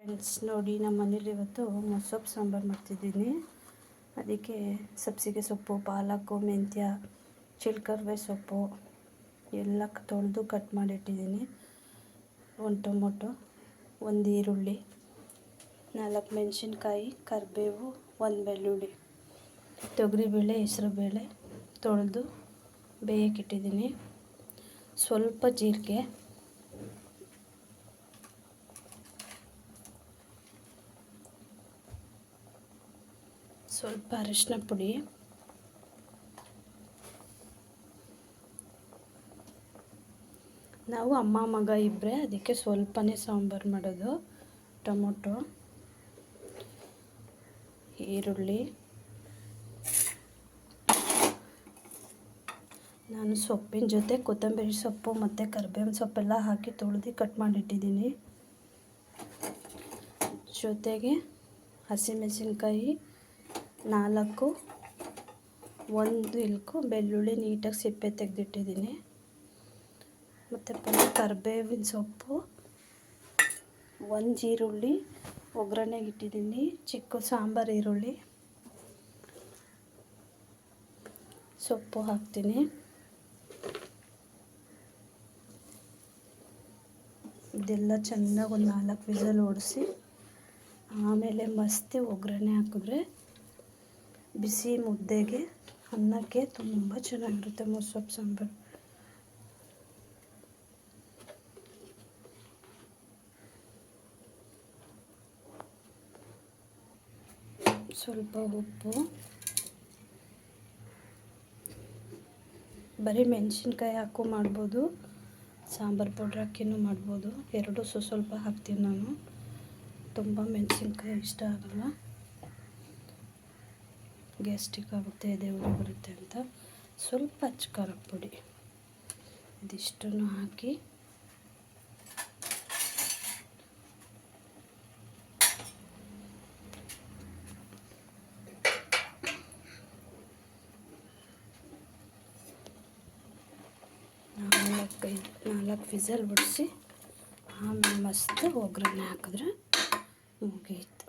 Friends ನೋಡಿ, ನಮ್ಮ ಮನೇಲಿ ಇವತ್ತು ಮೊಸೊಪ್ಪು ಸಾಂಬಾರು ಮಾಡ್ತಿದ್ದೀನಿ. ಅದಕ್ಕೆ ಸಬ್ಸಿಗೆ ಸೊಪ್ಪು, ಪಾಲಕ್ಕು, ಮೆಂತ್ಯ, ಚಿಳ್ಕರವೆ ಸೊಪ್ಪು ಎಲ್ಲ ತೊಳೆದು ಕಟ್ ಮಾಡಿಟ್ಟಿದ್ದೀನಿ. ಒಂದು ಟೊಮೊಟೊ, ಒಂದು ಈರುಳ್ಳಿ, 4 ಮೆಣಸಿನ್ಕಾಯಿ, ಕರಿಬೇವು, ಒಂದು ಬೆಳ್ಳುಳ್ಳಿ, ತೊಗರಿಬೇಳೆ, ಹೆಸರುಬೇಳೆ ತೊಳೆದು ಬೇಯಕ್ಕಿಟ್ಟಿದ್ದೀನಿ. ಸ್ವಲ್ಪ ಜೀರಿಗೆ, ಸ್ವಲ್ಪ ಅರಿಶಿನ ಪುಡಿ, ನಾವು ಅಮ್ಮ ಮಗ ಇಬ್ಬರೇ, ಅದಕ್ಕೆ ಸ್ವಲ್ಪನೇ ಸಾಂಬಾರು ಮಾಡೋದು. ಟೊಮೊಟೊ, ಈರುಳ್ಳಿ, ನಾನು ಸೊಪ್ಪಿನ ಜೊತೆ ಕೊತ್ತಂಬರಿ ಸೊಪ್ಪು ಮತ್ತು ಕರಿಬೇವಿನ ಸೊಪ್ಪೆಲ್ಲ ಹಾಕಿ ತೊಳೆದು ಕಟ್ ಮಾಡಿಟ್ಟಿದ್ದೀನಿ. ಜೊತೆಗೆ ಹಸಿಮೆಣಸಿನ್ಕಾಯಿ 4, 1 ಇಲ್ಕು ಬೆಳ್ಳುಳ್ಳಿ ನೀಟಾಗಿ ಸಿಪ್ಪೆ ತೆಗೆದಿಟ್ಟಿದ್ದೀನಿ. ಮತ್ತು ಕರಿಬೇವಿನ ಸೊಪ್ಪು, 1 ಈರುಳ್ಳಿ ಒಗ್ಗರಣೆಗೆ ಇಟ್ಟಿದ್ದೀನಿ. ಚಿಕ್ಕ ಸಾಂಬಾರು ಈರುಳ್ಳಿ, ಸೊಪ್ಪು ಹಾಕ್ತೀನಿ. ಇದೆಲ್ಲ ಚೆನ್ನಾಗಿ ಒಂದು 4 ವಿಸಲ್ ಹೊಡೆಸಿ ಆಮೇಲೆ ಮಸ್ತಿ ಒಗ್ಗರಣೆ ಹಾಕಿದ್ರೆ ಬಿಸಿ ಮುದ್ದೆಗೆ, ಅನ್ನಕ್ಕೆ ತುಂಬ ಚೆನ್ನಾಗಿರುತ್ತೆ ಮೊಸೊಪ್ಪು ಸಾಂಬಾರು. ಸ್ವಲ್ಪ ಉಪ್ಪು, ಬರೀ ಮೆಣಸಿನ್ಕಾಯಿ ಹಾಕು ಮಾಡ್ಬೋದು, ಸಾಂಬಾರು ಪೌಡ್ರ್ ಹಾಕಿನೂ ಮಾಡ್ಬೋದು. ಎರಡೂ ಸ್ವಲ್ಪ ಹಾಕ್ತೀನಿ ನಾನು. ತುಂಬ ಮೆಣಸಿನ್ಕಾಯಿ ಇಷ್ಟ ಆಗಲ್ಲ, ಗ್ಯಾಸ್ಟ್ರಿಕ್ ಆಗುತ್ತೆ, ಎದೆ ಬರುತ್ತೆ ಅಂತ. ಸ್ವಲ್ಪ ಅಚ್ಚ ಖಾರದ ಪುಡಿ, ಇದಿಷ್ಟನ್ನು ಹಾಕಿ ನಾಲ್ಕು ವಿಸಲ್ ಹೊಡಿಸಿ ಆಮೇಲೆ ಮಸ್ತ್ ಒಗ್ಗರಣೆ ಹಾಕಿದ್ರೆ ಮುಗೀತು.